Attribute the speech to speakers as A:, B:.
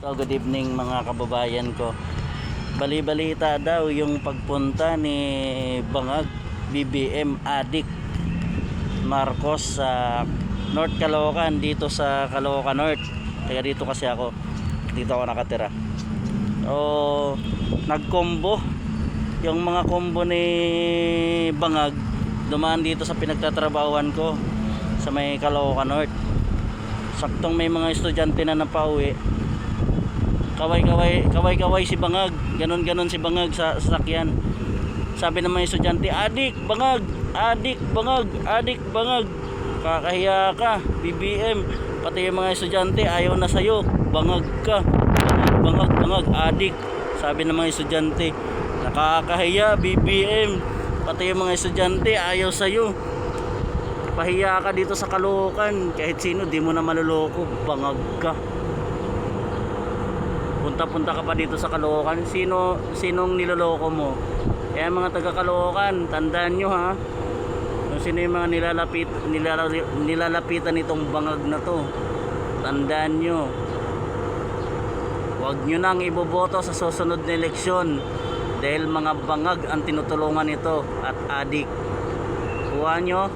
A: So, good evening mga kababayan ko. Bali-balita daw yung pagpunta ni Bangag BBM Addict Marcos sa North Caloocan, dito sa Caloocan North. Kaya dito kasi ako. Dito ako nakatira. O nagkombo yung mga kombo ni Bangag, dumaan dito sa pinagtatrabahuan ko sa may Caloocan North. Saktong may mga estudyante na napauwi. Kaway si Bangag, ganon si Bangag sa sasakyan. Sabi ng mga estudyante, adik Bangag, adik Bangag, adik Bangag, kakahiya ka BBM. Pati yung mga estudyante ayaw na sa'yo, Bangag ka, Bangag, adik. Sabi ng mga estudyante, nakakahiya BBM. Pati yung mga estudyante ayaw sa'yo, pahiya ka dito sa Caloocan. Kahit sino di mo na maluloko, Bangag ka. Punta ka pa dito sa Caloocan, sinong niloloko mo? Kaya mga taga Caloocan, tandaan nyo ha, kung sino yung mga nilalapitan nitong Bangag na to, tandaan nyo, huwag nyo nang iboboto sa susunod na eleksyon dahil mga Bangag ang tinutulungan nito at adik. Kuha nyo